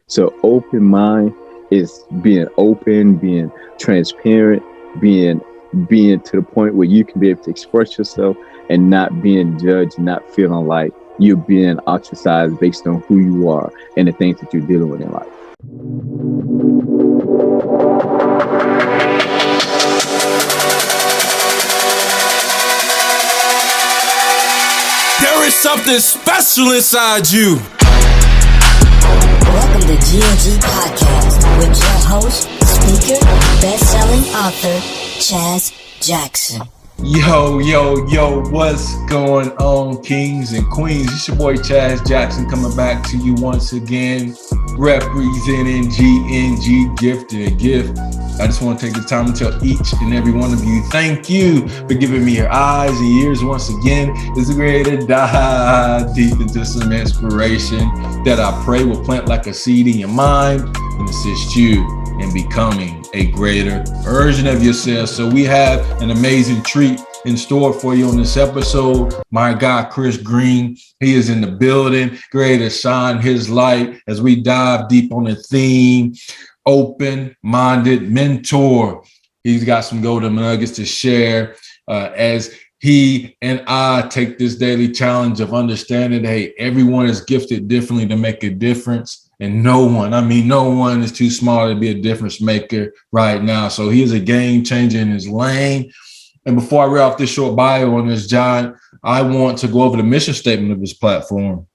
So open mind is being open, being transparent, being being to the point where you can be able to express yourself and not being judged, not feeling like you're being ostracized based on who you are and the things that you're dealing with in life. There is something special inside you. Welcome to GNG Podcast with your host, speaker, best-selling author, Chaz Jackson. Yo, what's going on, kings and queens? It's your boy Chaz Jackson coming back to you once again, representing GNG Gifted a Gift. I just want to take the time to tell each and every one of you, thank you for giving me your eyes and ears once again. It's great to dive deep into some inspiration that I pray will plant like a seed in your mind and assist you in becoming a greater version of yourself. So we have an amazing treat in store for you on this episode. My guy, Chris Green, he is in the building, ready to shine his light as we dive deep on the theme, open-minded mentor. He's got some golden nuggets to share as he and I take this daily challenge of understanding that, hey, everyone is gifted differently to make a difference. And no one is too small to be a difference maker right now. So he is a game changer in his lane. And before I read off this short bio on this giant, I want to go over the mission statement of his platform.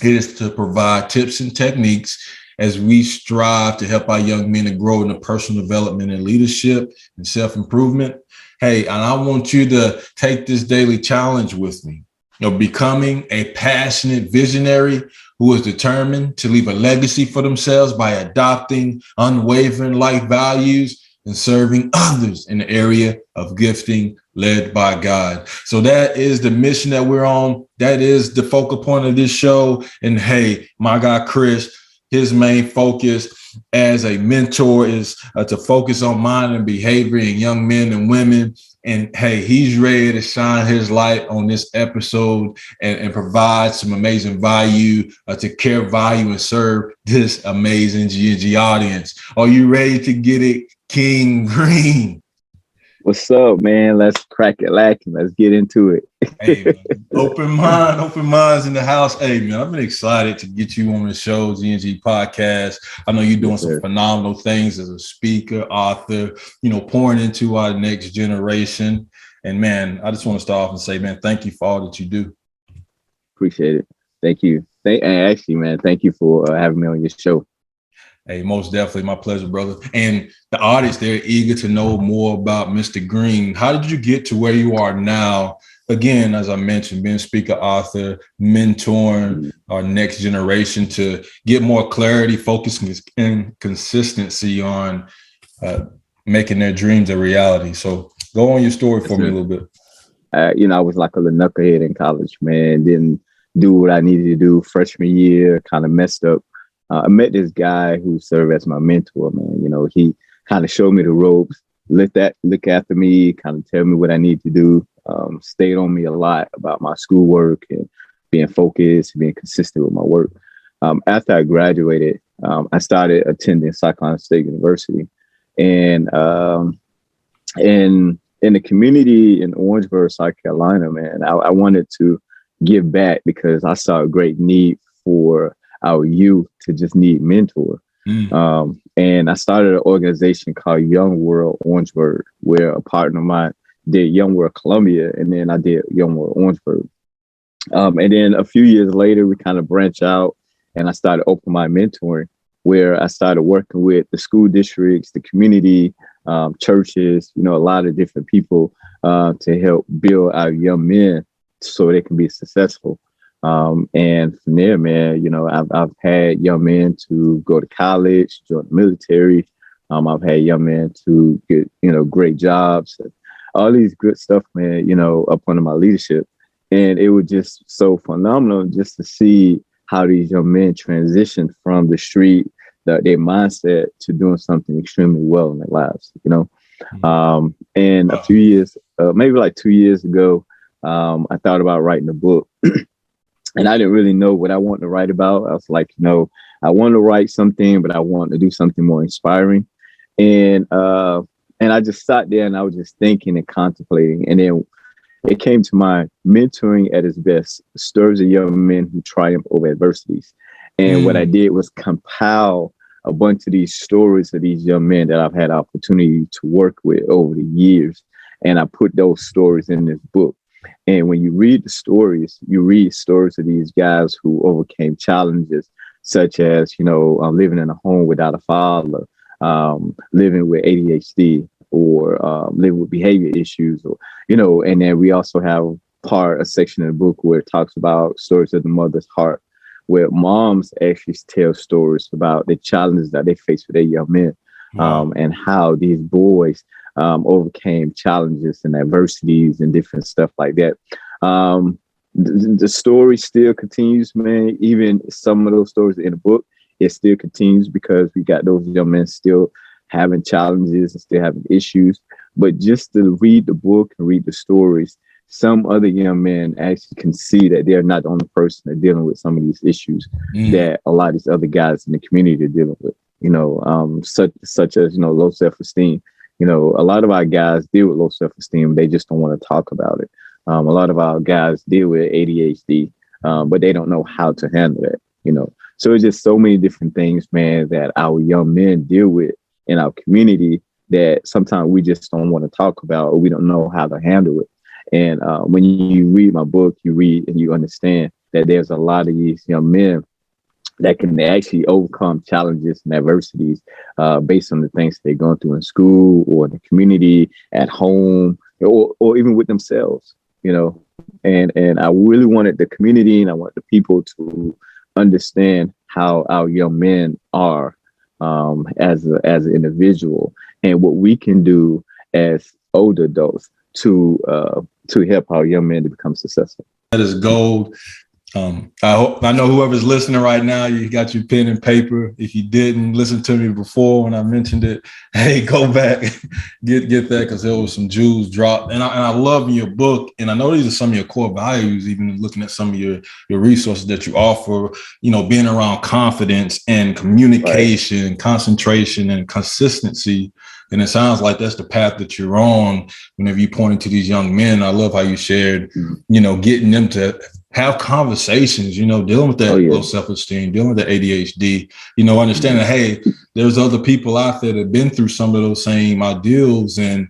It is to provide tips and techniques as we strive to help our young men to grow in the personal development and leadership and self-improvement. Hey, and I want you to take this daily challenge with me. Becoming a passionate visionary who is determined to leave a legacy for themselves by adopting unwavering life values and serving others in the area of gifting led by God. So that is the mission that we're on. That is the focal point of this show. And hey, my guy, Chris, his main focus as a mentor is to focus on mind and behavior in young men and women. And hey, he's ready to shine his light on this episode and provide some amazing value to care, value, and serve this amazing GNG audience. Are you ready to get it, King Green? What's up, man? Let's crack it lacking. Let's get into it. Hey, man. Open minds in the house. Hey, man, I've been excited to get you on the show, GNG Podcast. I know you're doing some phenomenal things as a speaker, author, pouring into our next generation. And man, I just want to start off and say, man, thank you for all that you do. Appreciate it. Thank you. Actually, man, thank you for having me on your show. Hey, most definitely. My pleasure, brother. And the audience, they're eager to know more about Mr. Green. How did you get to where you are now? Again, as I mentioned, being speaker, author, mentoring our next generation to get more clarity, focus, and consistency on making their dreams a reality. So go on your story for me a little bit. I was like a little knucklehead in college, man. Didn't do what I needed to do freshman year, kind of messed up. I met this guy who served as my mentor, man. He kind of showed me the ropes, look after me, kind of tell me what I need to do, stayed on me a lot about my schoolwork and being focused, being consistent with my work. After I graduated, I started attending South Carolina State University. And in the community in Orangeburg, South Carolina, man, I wanted to give back because I saw a great need for our youth to just need mentor. And I started an organization called Young World Orangeburg, where a partner of mine did Young World Columbia, and then I did Young World Orangeburg. And then a few years later, we kind of branched out, and I started Open Mind Mentoring, where I started working with the school districts, the community, churches, a lot of different people to help build our young men so they can be successful. And from there, man, I've had young men to go to college, join the military. I've had young men to get, great jobs, all these good stuff, man, up under my leadership. And it was just so phenomenal just to see how these young men transitioned from the street, their mindset, to doing something extremely well in their lives, And a few years, maybe like 2 years ago, I thought about writing a book. and I didn't really know what I wanted to write about. I was like, I want to write something, but I want to do something more inspiring. And I just sat there and I was just thinking and contemplating. And then it came to my mentoring at its best, stories of young men who triumph over adversities. And what I did was compile a bunch of these stories of these young men that I've had opportunity to work with over the years. And I put those stories in this book. And when you read the stories, you read stories of these guys who overcame challenges, such as, living in a home without a father, living with ADHD, or living with behavior issues, or, and then we also have a section in the book where it talks about stories of the mother's heart, where moms actually tell stories about the challenges that they face with their young men. And how these boys overcame challenges and adversities and different stuff like that. The story still continues, man. Even some of those stories in the book, it still continues because we got those young men still having challenges and still having issues. But just to read the book and read the stories, some other young men actually can see that they're not the only person that's dealing with some of these issues that a lot of these other guys in the community are dealing with. Such as low self-esteem. A lot of our guys deal with low self-esteem. They just don't want to talk about it. A lot of our guys deal with ADHD, but they don't know how to handle it. So it's just so many different things, man, that our young men deal with in our community that sometimes we just don't want to talk about, or we don't know how to handle it. And when you read my book, you read and you understand that there's a lot of these young men that can actually overcome challenges and adversities based on the things they're going through in school or in the community, at home, or even with themselves, And I really wanted the community and I want the people to understand how our young men are as an individual, and what we can do as older adults to help our young men to become successful. That is gold. I know whoever's listening right now, you got your pen and paper. If you didn't listen to me before when I mentioned it, hey, go back, get that, because there was some jewels dropped. And I love your book, and I know these are some of your core values, even looking at some of your resources that you offer, being around confidence and communication, right, concentration and consistency. And it sounds like that's the path that you're on whenever you pointed to these young men. I love how you shared, getting them to have conversations, dealing with that low self-esteem, dealing with the ADHD, understanding that, hey, there's other people out there that have been through some of those same ideals. And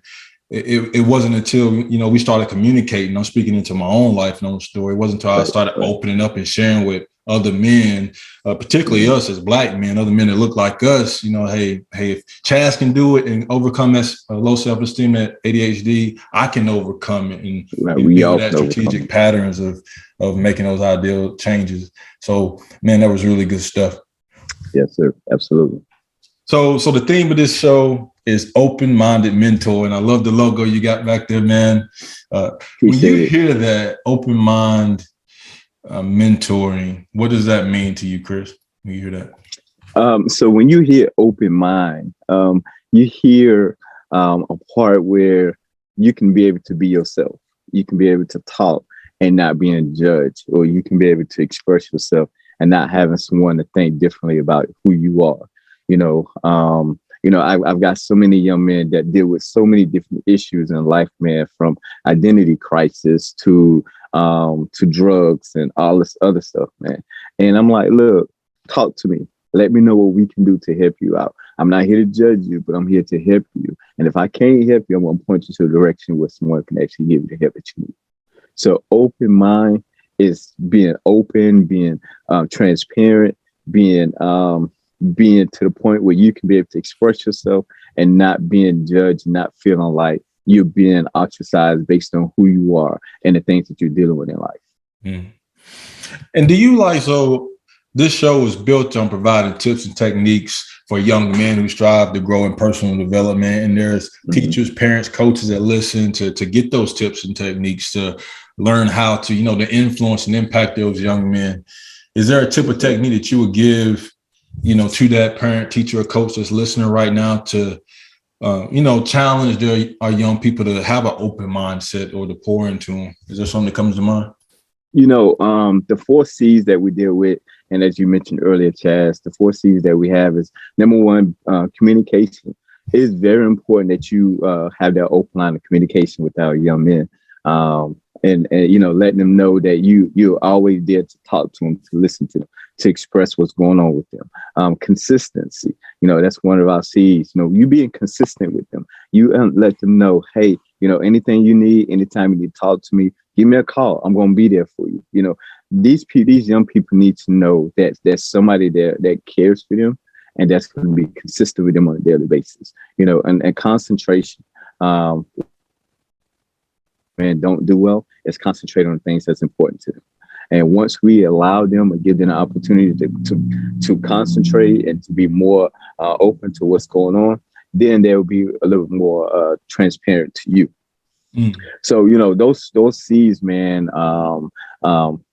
it wasn't until, we started communicating. I'm speaking into my own life and own story. It wasn't until I started opening up and sharing with other men, particularly us as Black men, other men that look like us, hey, if Chaz can do it and overcome that low self-esteem, that ADHD, I can overcome it and build that strategic patterns of making those ideal changes. So, man, that was really good stuff. Yes, sir. Absolutely. So the theme of this show is open-minded mentor. And I love the logo you got back there, man. When you hear that open-mind mentoring, what does that mean to you, Chris, when you hear that? So when you hear open mind, you hear a part where you can be able to be yourself. You can be able to talk and not being judged, or you can be able to express yourself and not having someone to think differently about who you are. I've got so many young men that deal with so many different issues in life, man, from identity crisis to drugs and all this other stuff, man. And I'm like, look, talk to me. Let me know what we can do to help you out. I'm not here to judge you, but I'm here to help you. And if I can't help you, I'm going to point you to a direction where someone can actually give you the help that you need. So open mind is being open, being transparent, being to the point where you can be able to express yourself and not being judged, not feeling like you're being ostracized based on who you are and the things that you're dealing with in life. And do you so this show is built on providing tips and techniques for young men who strive to grow in personal development. And there's teachers, parents, coaches that listen to get those tips and techniques to learn how to, to influence and impact those young men. Is there a tip or technique that you would give, to that parent, teacher, or coach that's listening right now to, challenge our young people to have an open mindset or to pour into them? Is there something that comes to mind? The 4 C's that we deal with, and as you mentioned earlier, Chaz, the 4 C's that we have is number one, communication. It is very important that you have that open line of communication with our young men, and letting them know that you're always there to talk to them, to listen to them, to express what's going on with them. Consistency, that's one of our C's. You being consistent with them. You let them know, hey, anything you need, anytime you need to talk to me, give me a call. I'm going to be there for you. These young people need to know that there's somebody there that cares for them, and that's going to be consistent with them on a daily basis. And concentration. Man, don't do well is concentrate on things that's important to them. And once we allow them and give them an opportunity to concentrate and to be more open to what's going on, then they'll be a little more transparent to you. So, those C's, man,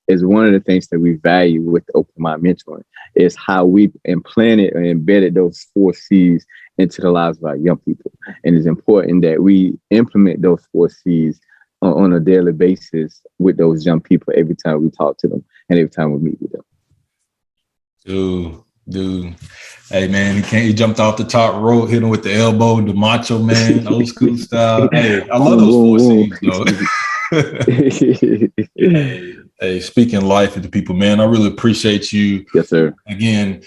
is one of the things that we value with Open Mind Mentoring, is how we implanted and embedded those 4 C's into the lives of our young people. And it's important that we implement those 4 C's on a daily basis with those young people every time we talk to them and every time we meet with them. Dude. Hey, man, he jumped off the top rope, hit him with the elbow, the macho man, old school style. Hey, I love those 4 C's, though. Hey, speaking life into people, man, I really appreciate you. Yes, sir. Again,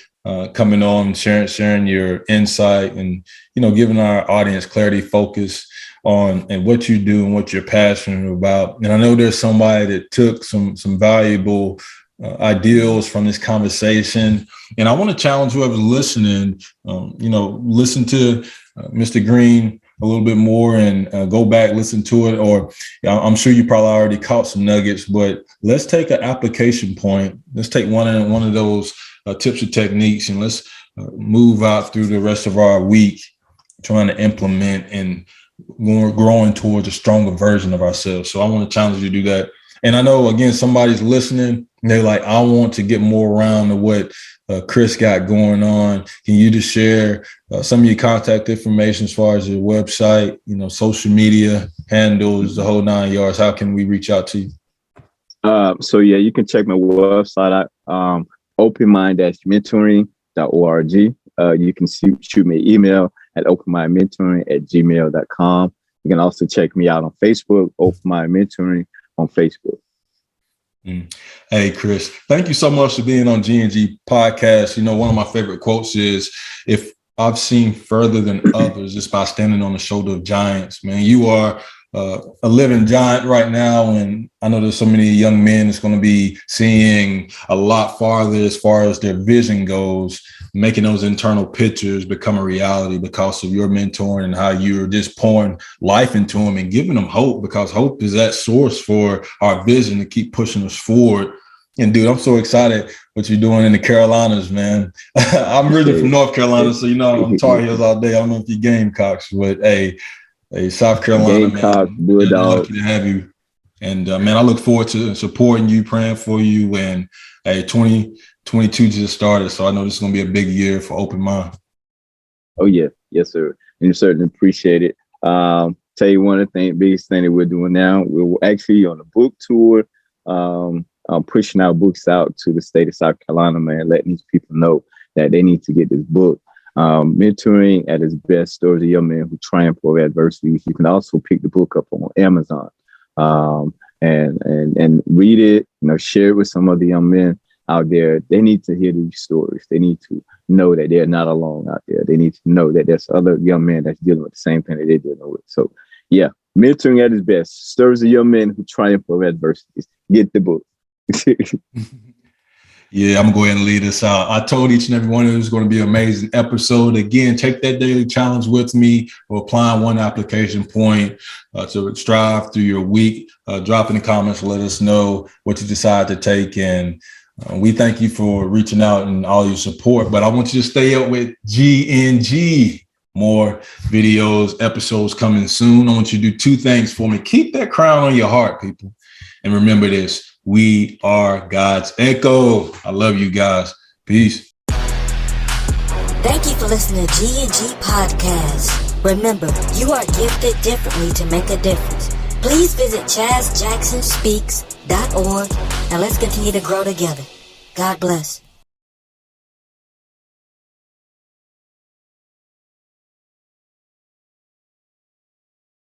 coming on, sharing your insight and, giving our audience clarity, focus on and what you do and what you're passionate about. And I know there's somebody that took some valuable ideals from this conversation. And I want to challenge whoever's listening, listen to Mr. Green a little bit more and go back, listen to it. Or I'm sure you probably already caught some nuggets, but let's take an application point. Let's take one of those tips or techniques, and let's move out through the rest of our week trying to implement and growing towards a stronger version of ourselves. So I want to challenge you to do that. And I know, again, somebody's listening and they're like, I want to get more around to what Chris got going on. Can you just share some of your contact information as far as your website, social media handles, the whole 9 yards? How can we reach out to you? You can check my website out, openmind-mentoring.org. You can shoot me an email at openmindmentoring@gmail.com. You can also check me out on Facebook, Open Mind Mentoring on Facebook. Hey, Chris, thank you so much for being on GNG podcast. One of my favorite quotes is, if I've seen further than others, it's by standing on the shoulder of giants. Man, you are a living giant right now. And I know there's so many young men that's going to be seeing a lot farther as far as their vision goes, making those internal pictures become a reality because of your mentoring and how you're just pouring life into them and giving them hope, because hope is that source for our vision to keep pushing us forward. And dude, I'm so excited what you're doing in the Carolinas, man. I'm really from North Carolina, so I'm Tar Heels all day. I don't know if you Gamecocks, but hey, South Carolina, Gamecock, man, lucky to have you. And man, I look forward to supporting you, praying for you. And 2022 just started, so I know this is going to be a big year for Open Mind. Oh yeah, yes sir, and you certainly appreciate it. Tell you one of the biggest thing that we're doing now. We're actually on a book tour. Pushing our books out to the state of South Carolina, man, letting these people know that they need to get this book. Mentoring at its best, stories of young men who triumph over adversities. You can also pick the book up on Amazon and read it, share it with some other young men out there. They need to hear these stories. They need to know that they're not alone out there. They need to know that there's other young men that's dealing with the same thing that they're dealing with. So yeah, mentoring at its best, stories of young men who triumph over adversities. Get the book. Yeah, I'm going to go ahead and lead this out. I told each and every one of you it was going to be an amazing episode. Again, take that daily challenge with me of applying one application point to strive through your week. Drop in the comments, let us know what you decide to take. And we thank you for reaching out and all your support. But I want you to stay up with GNG. More videos, episodes coming soon. I want you to do 2 things for me. Keep that crown on your heart, people. And remember this. We are God's echo. I love you guys. Peace. Thank you for listening to GNG Podcast. Remember, you are gifted differently to make a difference. Please visit ChazJacksonSpeaks.org and let's continue to grow together. God bless.